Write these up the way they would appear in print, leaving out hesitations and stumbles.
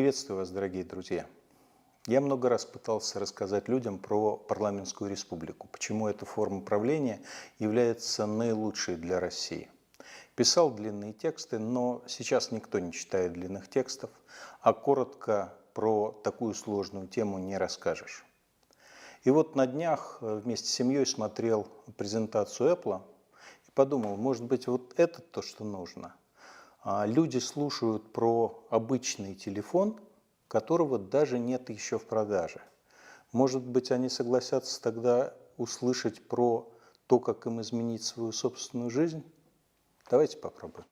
Приветствую вас, дорогие друзья. Я много раз пытался рассказать людям про парламентскую республику, почему эта форма правления является наилучшей для России. Писал длинные тексты, но сейчас никто не читает длинных текстов, а коротко про такую сложную тему не расскажешь. И вот на днях вместе с семьей смотрел презентацию Apple и подумал, может быть, вот это то, что нужно. Люди слушают про обычный телефон, которого даже нет еще в продаже. Может быть, они согласятся тогда услышать про то, как им изменить свою собственную жизнь? Давайте попробуем.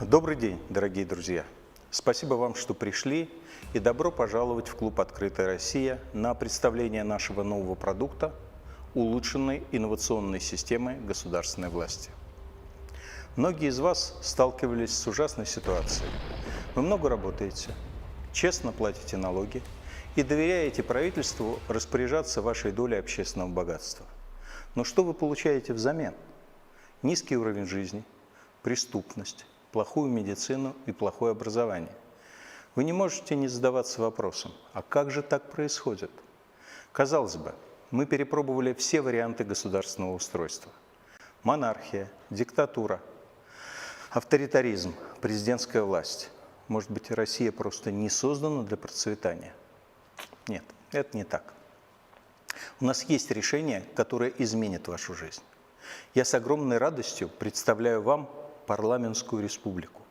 Добрый день, дорогие друзья! Спасибо вам, что пришли, и добро пожаловать в клуб «Открытая Россия» на представление нашего нового продукта – улучшенной инновационной системы государственной власти. Многие из вас сталкивались с ужасной ситуацией. Вы много работаете, честно платите налоги и доверяете правительству распоряжаться вашей долей общественного богатства. Но что вы получаете взамен? Низкий уровень жизни, преступность, плохую медицину и плохое образование. Вы не можете не задаваться вопросом, а как же так происходит? Казалось бы, мы перепробовали все варианты государственного устройства. Монархия, диктатура, авторитаризм, президентская власть. Может быть, Россия просто не создана для процветания? Нет, это не так. У нас есть решение, которое изменит вашу жизнь. Я с огромной радостью представляю вам парламентскую республику.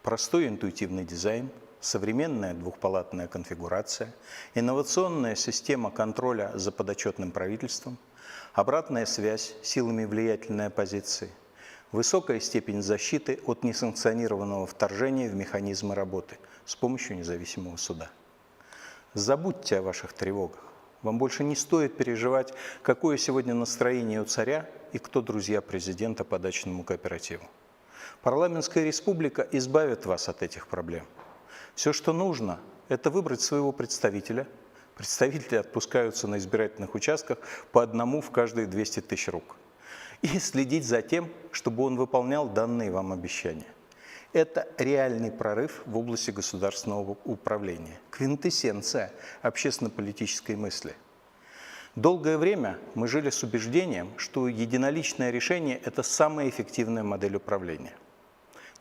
Простой интуитивный дизайн, современная двухпалатная конфигурация, инновационная система контроля за подотчетным правительством, обратная связь силами влиятельной оппозиции, высокая степень защиты от несанкционированного вторжения в механизмы работы с помощью независимого суда. Забудьте о ваших тревогах. Вам больше не стоит переживать, какое сегодня настроение у царя и кто друзья президента по дачному кооперативу. Парламентская республика избавит вас от этих проблем. Все, что нужно, это выбрать своего представителя. Представители отпускаются на избирательных участках по одному в каждые 200 тысяч рук. И следить за тем, чтобы он выполнял данные вам обещания. Это реальный прорыв в области государственного управления. Квинтэссенция общественно-политической мысли. Долгое время мы жили с убеждением, что единоличное решение – это самая эффективная модель управления.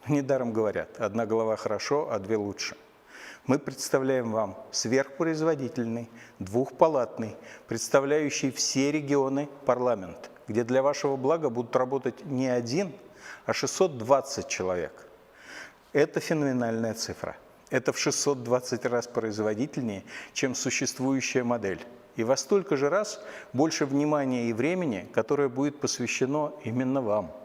Но недаром говорят, одна голова хорошо, а две лучше. Мы представляем вам сверхпроизводительный, двухпалатный, представляющий все регионы парламент, где для вашего блага будут работать не один, а 620 человек. Это феноменальная цифра. Это в 620 раз производительнее, чем существующая модель. И во столько же раз больше внимания и времени, которое будет посвящено именно вам.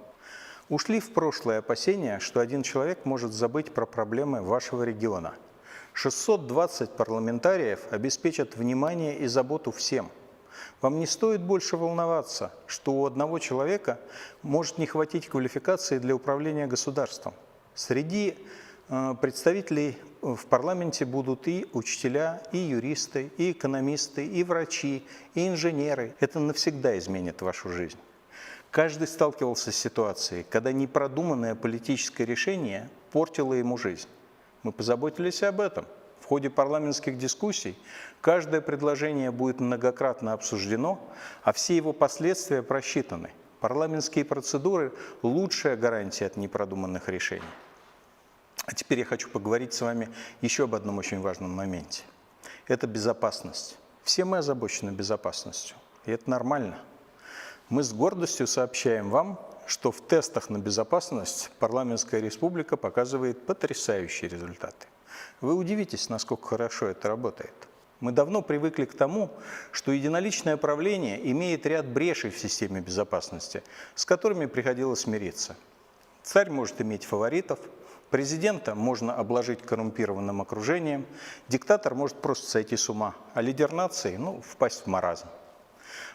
Ушли в прошлое опасения, что один человек может забыть про проблемы вашего региона. 620 парламентариев обеспечат внимание и заботу всем. Вам не стоит больше волноваться, что у одного человека может не хватить квалификации для управления государством. Среди представителей в парламенте будут и учителя, и юристы, и экономисты, и врачи, и инженеры. Это навсегда изменит вашу жизнь. Каждый сталкивался с ситуацией, когда непродуманное политическое решение портило ему жизнь. Мы позаботились об этом. В ходе парламентских дискуссий каждое предложение будет многократно обсуждено, а все его последствия просчитаны. Парламентские процедуры – лучшая гарантия от непродуманных решений. А теперь я хочу поговорить с вами еще об одном очень важном моменте. Это безопасность. Все мы озабочены безопасностью, и это нормально. Мы с гордостью сообщаем вам, что в тестах на безопасность парламентская республика показывает потрясающие результаты. Вы удивитесь, насколько хорошо это работает. Мы давно привыкли к тому, что единоличное правление имеет ряд брешей в системе безопасности, с которыми приходилось смириться. Царь может иметь фаворитов, президента можно обложить коррумпированным окружением, диктатор может просто сойти с ума, а лидер нации – впасть в маразм.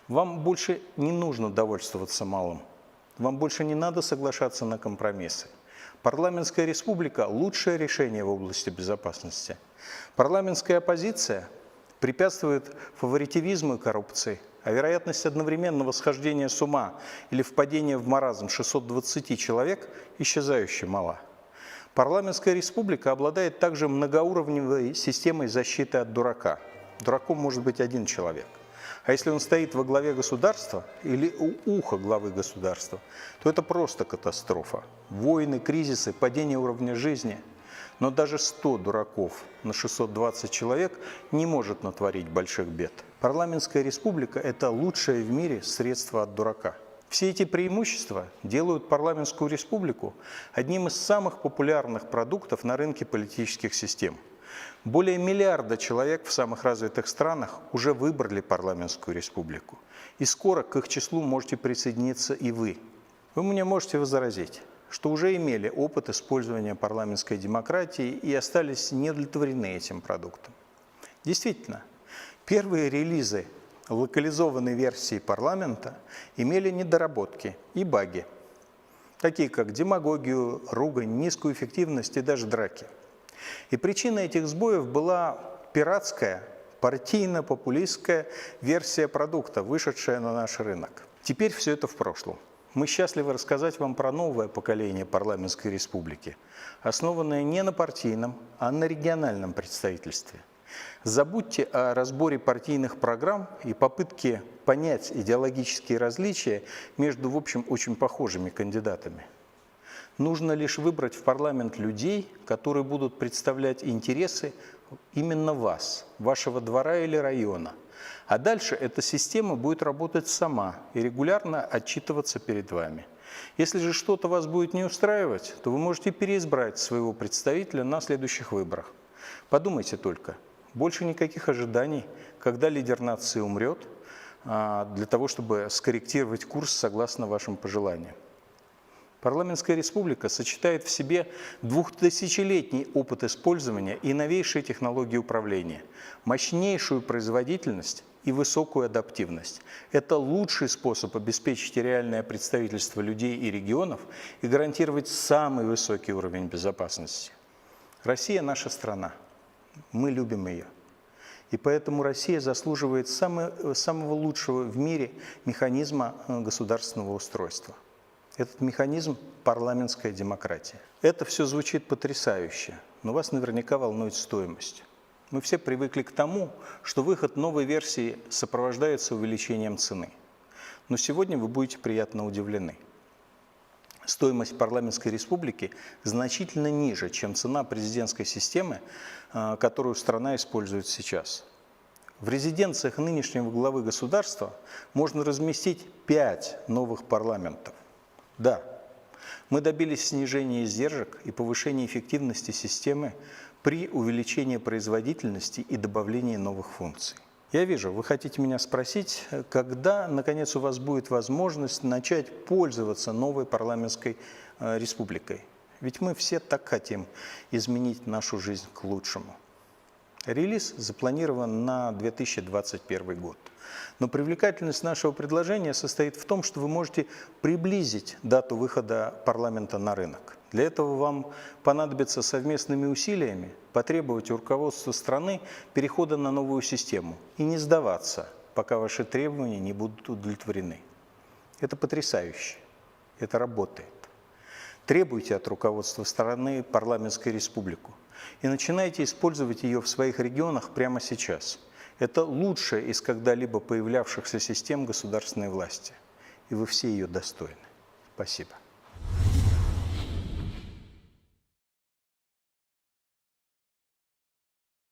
Вам больше не нужно довольствоваться малым. Вам больше не надо соглашаться на компромиссы. Парламентская республика – лучшее решение в области безопасности. Парламентская оппозиция препятствует фаворитивизму и коррупции, а вероятность одновременного схождения с ума или впадения в маразм 620 человек исчезающе мала. Парламентская республика обладает также многоуровневой системой защиты от дурака. Дураком может быть один человек. А если он стоит во главе государства или у уха главы государства, то это просто катастрофа. Войны, кризисы, падение уровня жизни. Но даже 100 дураков на 620 человек не может натворить больших бед. Парламентская республика – это лучшее в мире средство от дурака. Все эти преимущества делают парламентскую республику одним из самых популярных продуктов на рынке политических систем. Более миллиарда человек в самых развитых странах уже выбрали парламентскую республику. И скоро к их числу можете присоединиться и вы. Вы мне можете возразить, что уже имели опыт использования парламентской демократии и остались неудовлетворены этим продуктом. Действительно, первые релизы локализованной версии парламента имели недоработки и баги, такие как демагогию, ругань, низкую эффективность и даже драки. И причиной этих сбоев была пиратская, партийно-популистская версия продукта, вышедшая на наш рынок. Теперь все это в прошлом. Мы счастливы рассказать вам про новое поколение парламентской республики, основанное не на партийном, а на региональном представительстве. Забудьте о разборе партийных программ и попытке понять идеологические различия между, в общем, очень похожими кандидатами. Нужно лишь выбрать в парламент людей, которые будут представлять интересы именно вас, вашего двора или района. А дальше эта система будет работать сама и регулярно отчитываться перед вами. Если же что-то вас будет не устраивать, то вы можете переизбрать своего представителя на следующих выборах. Подумайте только, больше никаких ожиданий, когда лидер нации умрет, для того, чтобы скорректировать курс согласно вашим пожеланиям. Парламентская республика сочетает в себе 2000-летний опыт использования и новейшие технологии управления, мощнейшую производительность и высокую адаптивность. Это лучший способ обеспечить реальное представительство людей и регионов и гарантировать самый высокий уровень безопасности. Россия – наша страна. Мы любим ее. И поэтому Россия заслуживает самого лучшего в мире механизма государственного устройства. Этот механизм – парламентская демократия. Это все звучит потрясающе, но вас наверняка волнует стоимость. Мы все привыкли к тому, что выход новой версии сопровождается увеличением цены. Но сегодня вы будете приятно удивлены. Стоимость парламентской республики значительно ниже, чем цена президентской системы, которую страна использует сейчас. В резиденциях нынешнего главы государства можно разместить 5 новых парламентов. Да, мы добились снижения издержек и повышения эффективности системы при увеличении производительности и добавлении новых функций. Я вижу, вы хотите меня спросить, когда, наконец, у вас будет возможность начать пользоваться новой парламентской республикой. Ведь мы все так хотим изменить нашу жизнь к лучшему. Релиз запланирован на 2021 год. Но привлекательность нашего предложения состоит в том, что вы можете приблизить дату выхода парламента на рынок. Для этого вам понадобится совместными усилиями потребовать у руководства страны перехода на новую систему и не сдаваться, пока ваши требования не будут удовлетворены. Это потрясающе. Это работает. Требуйте от руководства страны парламентскую республику и начинайте использовать ее в своих регионах прямо сейчас. Это лучшая из когда-либо появлявшихся систем государственной власти, и вы все ее достойны. Спасибо.